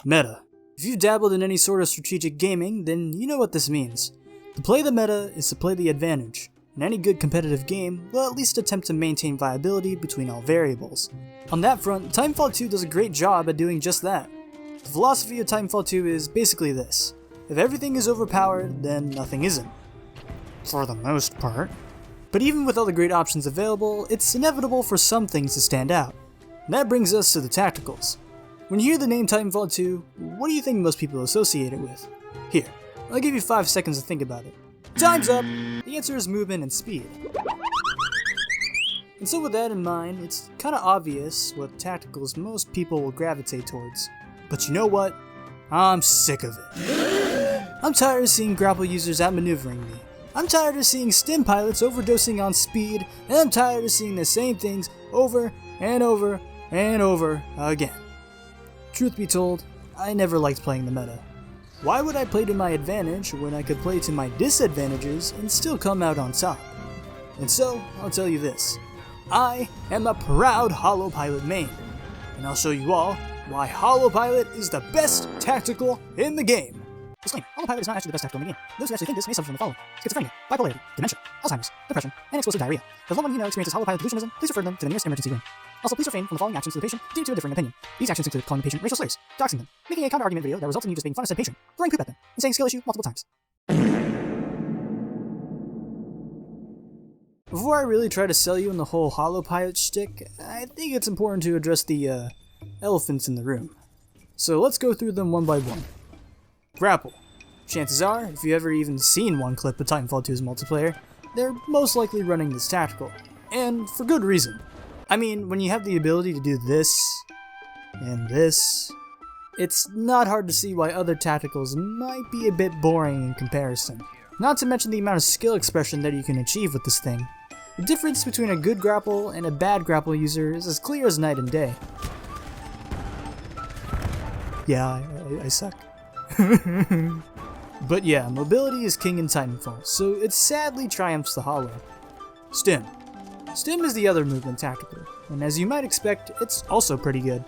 Meta. If you've dabbled in any sort of strategic gaming, then you know what this means. To play the meta is to play the advantage, and any good competitive game will at least attempt to maintain viability between all variables. On that front, Titanfall 2 does a great job at doing just that. The philosophy of Titanfall 2 is basically this: if everything is overpowered, then nothing isn't. For the most part. But even with all the great options available, it's inevitable for some things to stand out. And that brings us to the tacticals. When you hear the name Titanfall 2, what do you think most people associate it with? Here, I'll give you 5 seconds to think about it. Time's up! The answer is movement and speed. And so with that in mind, it's kinda obvious what tacticals most people will gravitate towards. But you know what? I'm sick of it. I'm tired of seeing grapple users outmaneuvering me. I'm tired of seeing stim pilots overdosing on speed, and I'm tired of seeing the same things over and over and over again. Truth be told, I never liked playing the meta. Why would I play to my advantage when I could play to my disadvantages and still come out on top? And so, I'll tell you this. I am a proud Holo Pilot main, and I'll show you all why Holo Pilot is the best tactical in the game. Disclaimer, Holo Pilot is not actually the best tactical in the game. Those who actually think this may suffer from the following: schizophrenia, bipolarity, dementia, Alzheimer's, depression, and explosive diarrhea. If anyone you know experiences Holo Pilot delusionism, please refer them to the nearest emergency room. Also, please refrain from the following actions to the patient due to a differing opinion. These actions include calling the patient racial slurs, doxing them, making a counter-argument video that results in you just making fun of said patient, throwing poop at them, and saying skill issue multiple times. Before I really try to sell you on the whole Holo Pilot shtick, I think it's important to address the elephants in the room. So let's go through them one by one. Grapple. Chances are, if you've ever even seen one clip of Titanfall 2's multiplayer, they're most likely running this tactical. And for good reason. I mean, when you have the ability to do this, and this, it's not hard to see why other tacticals might be a bit boring in comparison. Not to mention the amount of skill expression that you can achieve with this thing. The difference between a good grapple and a bad grapple user is as clear as night and day. Yeah, I suck. But yeah, mobility is king in Titanfall, so it sadly triumphs the Holo. Stim. Stim is the other movement tactical, and as you might expect, it's also pretty good.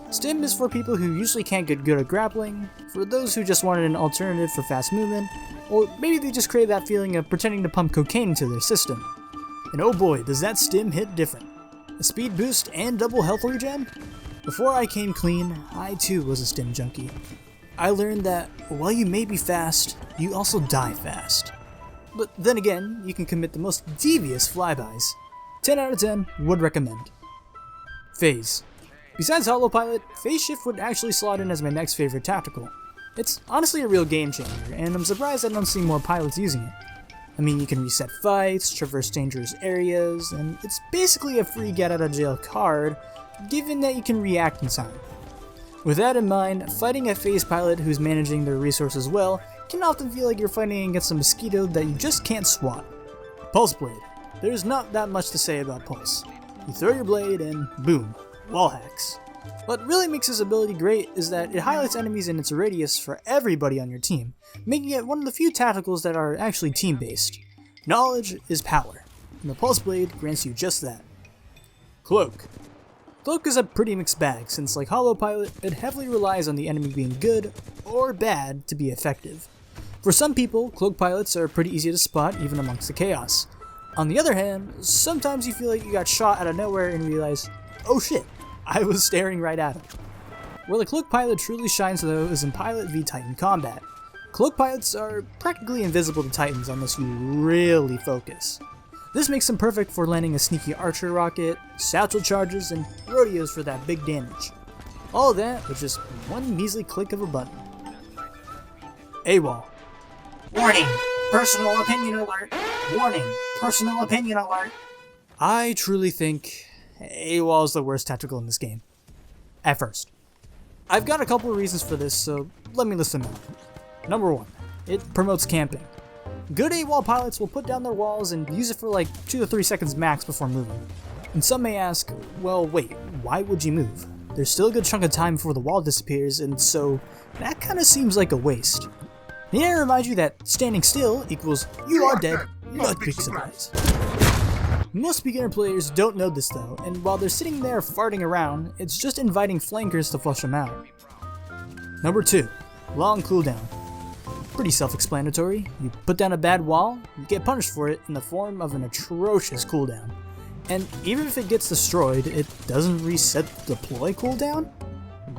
Stim is for people who usually can't get good at grappling, for those who just wanted an alternative for fast movement, or maybe they just crave that feeling of pretending to pump cocaine into their system. And oh boy, does that stim hit different. A speed boost and double health regen? Before I came clean, I too was a stim junkie. I learned that while you may be fast, you also die fast. But then again, you can commit the most devious flybys. 10 out of 10, would recommend. Phase. Besides Holo Pilot, Phase Shift would actually slot in as my next favorite tactical. It's honestly a real game changer, and I'm surprised I don't see more pilots using it. I mean, you can reset fights, traverse dangerous areas, and it's basically a free get out of jail card, given that you can react in time. With that in mind, fighting a Phase pilot who's managing their resources well can often feel like you're fighting against a mosquito that you just can't swat. Pulse Blade. There's not that much to say about Pulse. You throw your blade and boom, wall hacks. What really makes this ability great is that it highlights enemies in its radius for everybody on your team, making it one of the few tacticals that are actually team-based. Knowledge is power, and the Pulse Blade grants you just that. Cloak. Cloak is a pretty mixed bag, since like Holo Pilot, it heavily relies on the enemy being good or bad to be effective. For some people, Cloak Pilots are pretty easy to spot even amongst the chaos. On the other hand, sometimes you feel like you got shot out of nowhere and realize, oh shit, I was staring right at him. Where the Cloak Pilot truly shines though is in Pilot v Titan combat. Cloak Pilots are practically invisible to Titans unless you really focus. This makes them perfect for landing a sneaky archer rocket, satchel charges, and rodeos for that big damage. All of that with just one measly click of a button. AWOL. Warning! Personal opinion alert! Warning! Personal opinion alert! I truly think AWOL is the worst tactical in this game. At first. I've got a couple of reasons for this, so let me list them out. Number 1. It promotes camping. Good AWOL pilots will put down their walls and use it for like 2 to 3 seconds max before moving. And some may ask, well wait, why would you move? There's still a good chunk of time before the wall disappears, and so that kinda seems like a waste. May I remind you that standing still equals you are dead, not pixelized. Most beginner players don't know this though, and while they're sitting there farting around, it's just inviting flankers to flush them out. Number 2. Long cooldown. Pretty self-explanatory. You put down a bad wall, you get punished for it in the form of an atrocious cooldown. And even if it gets destroyed, it doesn't reset the deploy cooldown?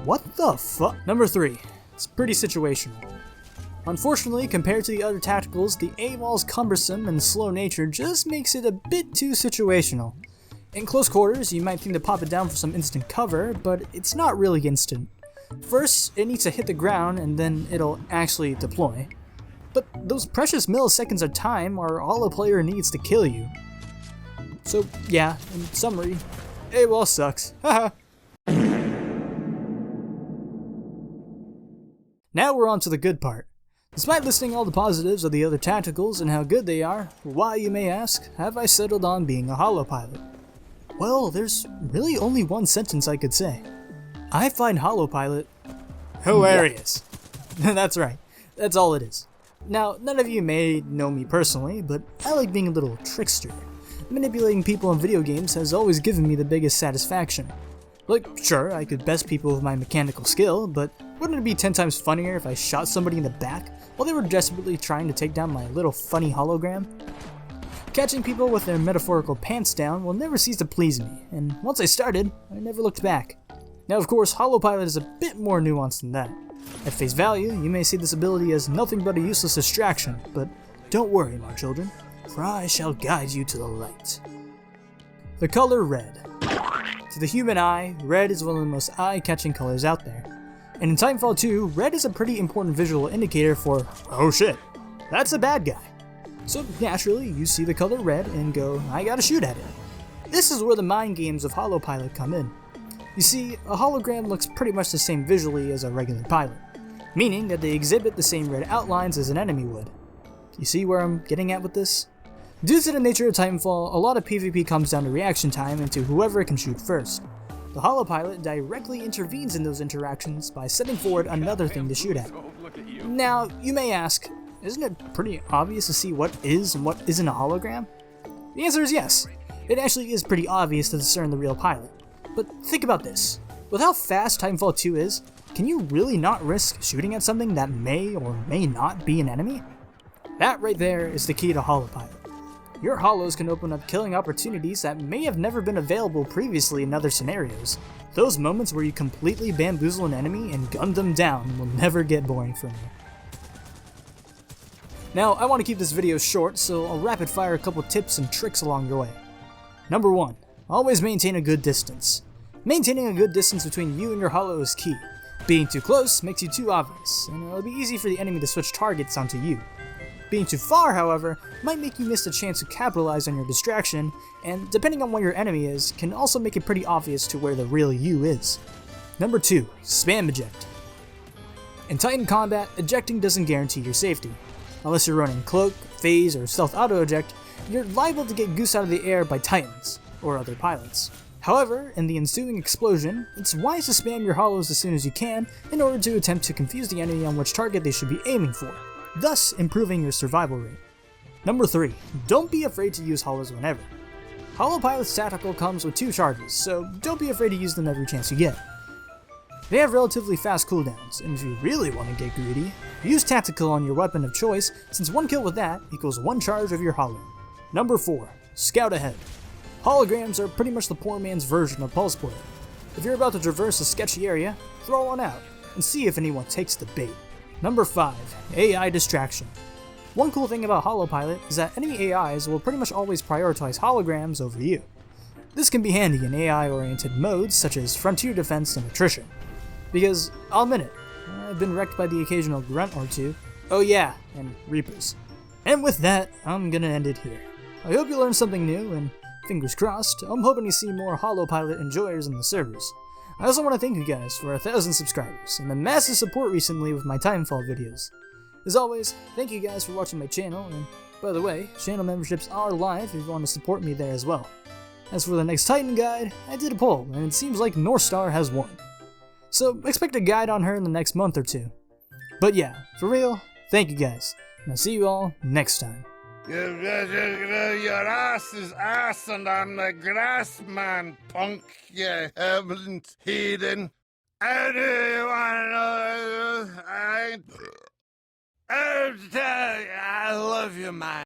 What the fuck? Number 3. It's pretty situational. Unfortunately, compared to the other tacticals, the AWOL's cumbersome and slow nature just makes it a bit too situational. In close quarters, you might think to pop it down for some instant cover, but it's not really instant. First, it needs to hit the ground and then it'll actually deploy. But those precious milliseconds of time are all a player needs to kill you. So yeah, in summary, AWOL sucks. Haha. Now we're on to the good part. Despite listing all the positives of the other tacticals and how good they are, why, you may ask, have I settled on being a Holo Pilot? Well, there's really only one sentence I could say. I find Holo Pilot hilarious. That's right, that's all it is. Now, none of you may know me personally, but I like being a little trickster. Manipulating people in video games has always given me the biggest satisfaction. Like, sure, I could best people with my mechanical skill, but wouldn't it be 10 times funnier if I shot somebody in the back while they were desperately trying to take down my little funny hologram? Catching people with their metaphorical pants down will never cease to please me, and once I started, I never looked back. Now of course, Holo Pilot is a bit more nuanced than that. At face value, you may see this ability as nothing but a useless distraction, but don't worry, my children, for I shall guide you to the light. The color red. To the human eye, red is one of the most eye-catching colors out there. And in Titanfall 2, red is a pretty important visual indicator for, oh shit, that's a bad guy. So naturally, you see the color red and go, I gotta shoot at it. This is where the mind games of Holo Pilot come in. You see, a hologram looks pretty much the same visually as a regular pilot, meaning that they exhibit the same red outlines as an enemy would. You see where I'm getting at with this? Due to the nature of Titanfall, a lot of PvP comes down to reaction time and to whoever can shoot first. The Holo Pilot directly intervenes in those interactions by setting forward another thing to shoot at. Now, you may ask, isn't it pretty obvious to see what is and what isn't a hologram? The answer is yes. It actually is pretty obvious to discern the real pilot. But think about this. With how fast Titanfall 2 is, can you really not risk shooting at something that may or may not be an enemy? That right there is the key to Holo Pilot. Your holos can open up killing opportunities that may have never been available previously in other scenarios. Those moments where you completely bamboozle an enemy and gun them down will never get boring for me. Now, I want to keep this video short, so I'll rapid fire a couple tips and tricks along your way. Number 1. Always maintain a good distance. Maintaining a good distance between you and your holo is key. Being too close makes you too obvious, and it'll be easy for the enemy to switch targets onto you. Being too far, however, might make you miss the chance to capitalize on your distraction, and depending on where your enemy is, can also make it pretty obvious to where the real you is. Number 2. Spam eject. In Titan combat, ejecting doesn't guarantee your safety. Unless you're running Cloak, Phase, or Stealth Auto-Eject, you're liable to get goosed out of the air by Titans, or other pilots. However, in the ensuing explosion, it's wise to spam your holos as soon as you can in order to attempt to confuse the enemy on which target they should be aiming for, thus improving your survival rate. Number 3. Don't be afraid to use holos whenever. Holo Pilot's tactical comes with 2 charges, so don't be afraid to use them every chance you get. They have relatively fast cooldowns, and if you really want to get greedy, use tactical on your weapon of choice, since 1 kill with that equals 1 charge of your holo. Number 4. Scout ahead. Holograms are pretty much the poor man's version of pulse play. If you're about to traverse a sketchy area, throw one out, and see if anyone takes the bait. Number 5. AI distraction. One cool thing about Holo Pilot is that enemy AIs will pretty much always prioritize holograms over you. This can be handy in AI-oriented modes such as Frontier Defense and Attrition. Because, I'll admit it, I've been wrecked by the occasional grunt or two. Oh yeah, and Reapers. And with that, I'm gonna end it here. I hope you learned something new, and fingers crossed, I'm hoping to see more Holo Pilot enjoyers in the servers. I also want to thank you guys for 1,000 subscribers, and the massive support recently with my Titanfall videos. As always, thank you guys for watching my channel, and by the way, channel memberships are live if you want to support me there as well. As for the next Titan guide, I did a poll, and it seems like Northstar has won. So expect a guide on her in the next month or 2. But yeah, for real, thank you guys, and I'll see you all next time. Your ass is ass and I'm the grass man, punk, you headland heathen. And you want to know? I love you, man.